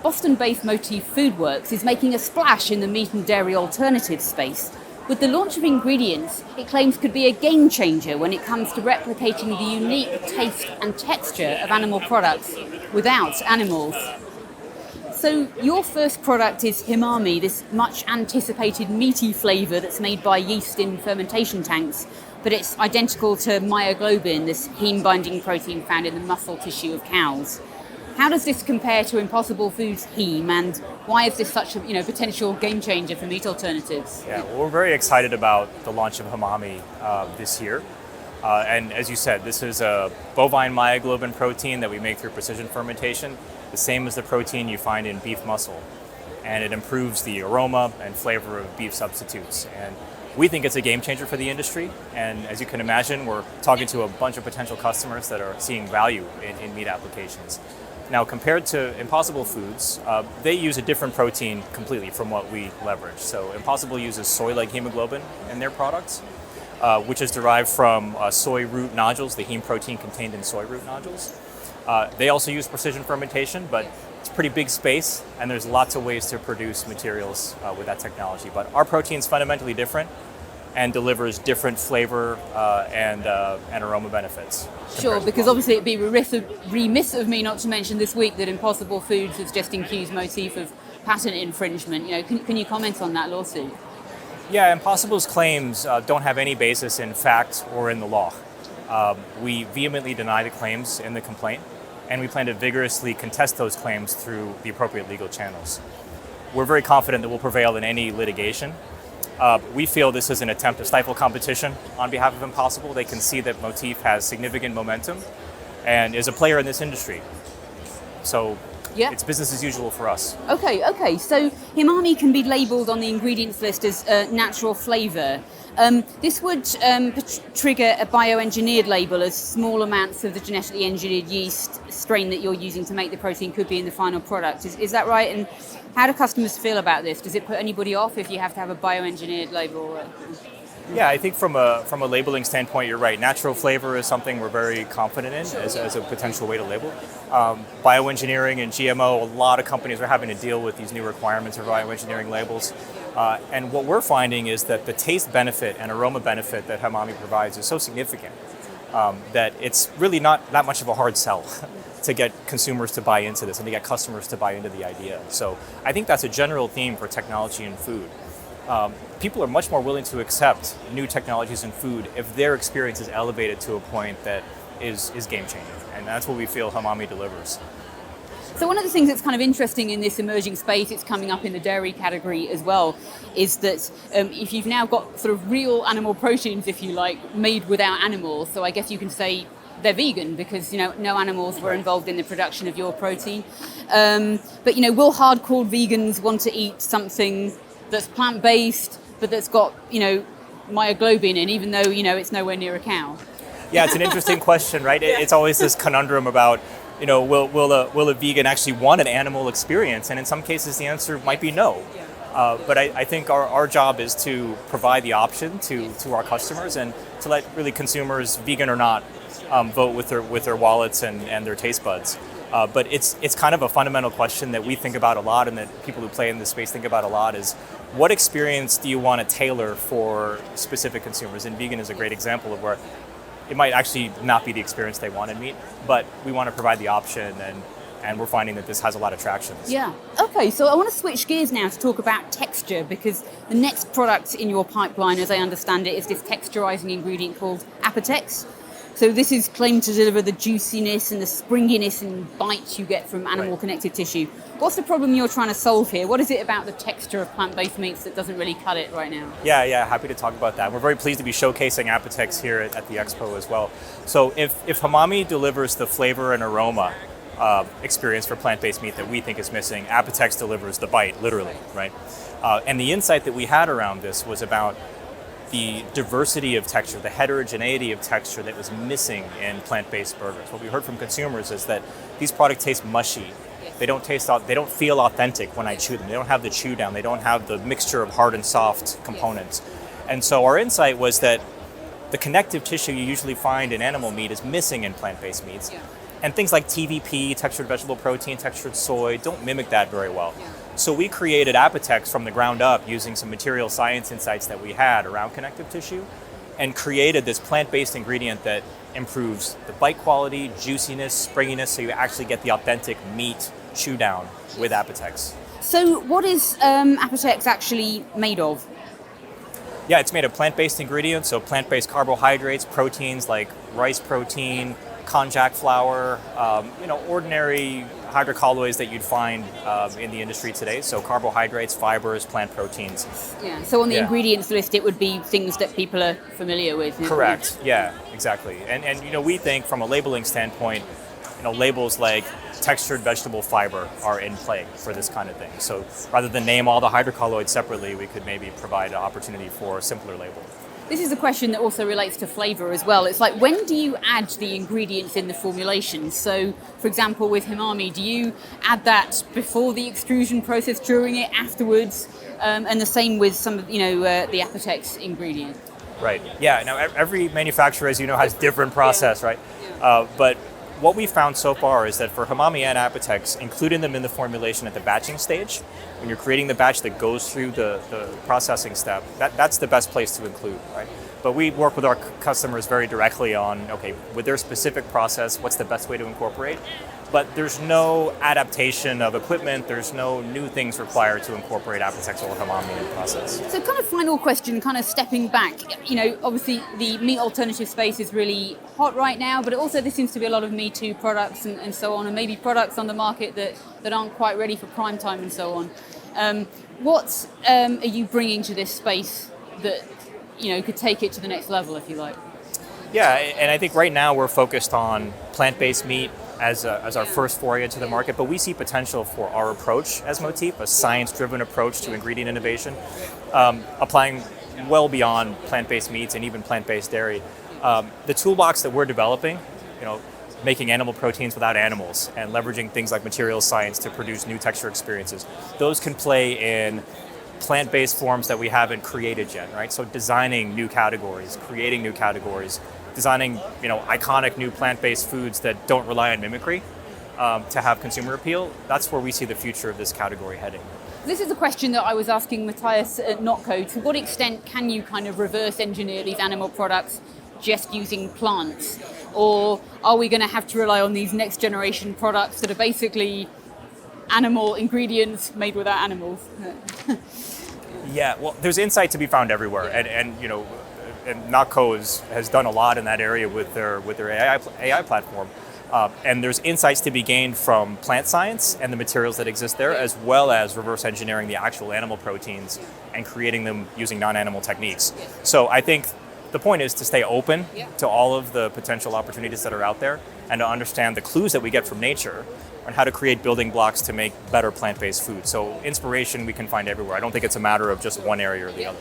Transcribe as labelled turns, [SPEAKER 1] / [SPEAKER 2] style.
[SPEAKER 1] Boston-based Motif FoodWorks is making a splash in the meat and dairy alternative space. With the launch of ingredients, it claims could be a game changer when it comes to replicating the unique taste and texture of animal products without animals. So your first product is HEMAMI, this much anticipated meaty flavour that's made by yeast in fermentation tanks, but it's identical to myoglobin, this heme binding protein found in the muscle tissue of cows. How does this compare to Impossible Foods heme, and why is this such a potential game changer for meat alternatives?
[SPEAKER 2] Yeah, well, we're very excited about the launch of HEMAMI this year. And as you said, this is a bovine myoglobin protein that we make through precision fermentation, the same as the protein you find in beef muscle. And it improves the aroma and flavor of beef substitutes. And we think it's a game changer for the industry. And as you can imagine, we're talking to a bunch of potential customers that are seeing value in meat applications. Now, compared to Impossible Foods, they use a different protein completely from what we leverage. So Impossible uses soy leghemoglobin in their products, which is derived from soy root nodules, the heme protein contained in soy root nodules. They also use precision fermentation, but it's a pretty big space, and there's lots of ways to produce materials with that technology. But our protein is fundamentally different and delivers different flavor and aroma benefits.
[SPEAKER 1] Sure, because obviously it'd be remiss of me not to mention this week that Impossible Foods has just accused Motif of patent infringement. Can you comment on that lawsuit?
[SPEAKER 2] Yeah, Impossible's claims don't have any basis in fact or in the law. We vehemently deny the claims in the complaint, and we plan to vigorously contest those claims through the appropriate legal channels. We're very confident that we'll prevail in any litigation. We feel this is an attempt to stifle competition on behalf of Impossible. They can see that Motif has significant momentum and is a player in this industry. So It's business as usual for us.
[SPEAKER 1] Okay. So HEMAMI can be labelled on the ingredients list as natural flavour. This would trigger a bioengineered label, as small amounts of the genetically engineered yeast strain that you're using to make the protein could be in the final product. Is that right? And how do customers feel about this? Does it put anybody off if you have to have a bioengineered label?
[SPEAKER 2] Yeah, I think from a labeling standpoint, you're right. Natural flavor is something we're very confident in as a potential way to label. Bioengineering and GMO, a lot of companies are having to deal with these new requirements for bioengineering labels. And what we're finding is that the taste benefit and aroma benefit that HEMAMI provides is so significant that it's really not that much of a hard sell to get consumers to buy into this and to get customers to buy into the idea. So I think that's a general theme for technology and food. People are much more willing to accept new technologies in food if their experience is elevated to a point that is game-changing. And that's what we feel HEMAMI delivers.
[SPEAKER 1] So one of the things that's kind of interesting in this emerging space, it's coming up in the dairy category as well, is that if you've now got sort of real animal proteins, if you like, made without animals, so I guess you can say they're vegan because no animals were involved in the production of your protein. But will hardcore vegans want to eat something that's plant-based but that's got myoglobin in, even though it's nowhere near a cow?
[SPEAKER 2] Yeah, it's an interesting question, right? It's always this conundrum about will a vegan actually want an animal experience? And in some cases, the answer might be no. But I think our job is to provide the option to our customers and to let really consumers, vegan or not, vote with their wallets and their taste buds. But it's kind of a fundamental question that we think about a lot, and that people who play in this space think about a lot, is what experience do you want to tailor for specific consumers? And vegan is a great example of where it might actually not be the experience they want in meat, but we want to provide the option, and we're finding that this has a lot of traction.
[SPEAKER 1] Yeah. Okay, so I want to switch gears now to talk about texture, because the next product in your pipeline, as I understand it, is this texturizing ingredient called Apertex. So this is claimed to deliver the juiciness and the springiness and bite you get from animal connective tissue. What's the problem you're trying to solve here? What is it about the texture of plant-based meats that doesn't really cut it right now?
[SPEAKER 2] Yeah, happy to talk about that. We're very pleased to be showcasing Apertex here at the Expo as well. So if HEMAMI delivers the flavor and aroma experience for plant-based meat that we think is missing, Apertex delivers the bite, literally, right? And the insight that we had around this was about the diversity of texture, the heterogeneity of texture that was missing in plant-based burgers. What we heard from consumers is that these products taste mushy. They don't feel authentic when I chew them. They don't have the chew down. They don't have the mixture of hard and soft components. And so our insight was that the connective tissue you usually find in animal meat is missing in plant-based meats. And things like TVP, textured vegetable protein, textured soy, don't mimic that very well. So we created Apertex from the ground up using some material science insights that we had around connective tissue, and created this plant-based ingredient that improves the bite quality, juiciness, springiness, so you actually get the authentic meat chew down with Apertex.
[SPEAKER 1] So what is Apertex actually made of?
[SPEAKER 2] Yeah, it's made of plant-based ingredients, so plant-based carbohydrates, proteins like rice protein, konjac flour, ordinary hydrocolloids that you'd find in the industry today. So carbohydrates, fibers, plant proteins.
[SPEAKER 1] Yeah. So on the ingredients list, it would be things that people are familiar with.
[SPEAKER 2] Correct. Yeah, exactly. And we think from a labeling standpoint, labels like textured vegetable fiber are in play for this kind of thing. So rather than name all the hydrocolloids separately, we could maybe provide an opportunity for a simpler label.
[SPEAKER 1] This is a question that also relates to flavour as well. It's like, when do you add the ingredients in the formulation? So, for example, with HEMAMI, do you add that before the extrusion process, during it, afterwards? And the same with some of, the Apertex ingredient.
[SPEAKER 2] Right. Yeah. Now, every manufacturer, as you know, has different process, right? But what we found so far is that for HEMAMI and Apertex, including them in the formulation at the batching stage, when you're creating the batch that goes through the processing step, that's the best place to include, right? But we work with our customers very directly on, okay, with their specific process, what's the best way to incorporate? But there's no adaptation of equipment, there's no new things required to incorporate Apertex or HEMAMI in the process.
[SPEAKER 1] So kind of final question, kind of stepping back, obviously the meat alternative space is really hot right now, but also there seems to be a lot of Me Too products and so on, and maybe products on the market that aren't quite ready for prime time and so on. What are you bringing to this space that, could take it to the next level, if you like?
[SPEAKER 2] Yeah, and I think right now we're focused on plant-based meat as our first foray into the market, but we see potential for our approach as Motif, a science-driven approach to ingredient innovation, applying well beyond plant-based meats and even plant-based dairy. The toolbox that we're developing, making animal proteins without animals and leveraging things like material science to produce new texture experiences, those can play in plant-based forms that we haven't created yet, right? So designing new categories, creating new categories, designing, iconic new plant-based foods that don't rely on mimicry to have consumer appeal. That's where we see the future of this category heading.
[SPEAKER 1] This is a question that I was asking Matthias at Notco. To what extent can you kind of reverse engineer these animal products just using plants? Or are we going to have to rely on these next generation products that are basically animal ingredients made without animals?
[SPEAKER 2] Yeah, well, there's insight to be found everywhere, and Notco has done a lot in that area with their AI platform, and there's insights to be gained from plant science and the materials that exist there, as well as reverse engineering the actual animal proteins and creating them using non-animal techniques. So I think the point is to stay open to all of the potential opportunities that are out there, and to understand the clues that we get from nature on how to create building blocks to make better plant-based food. So inspiration we can find everywhere. I don't think it's a matter of just one area or the other.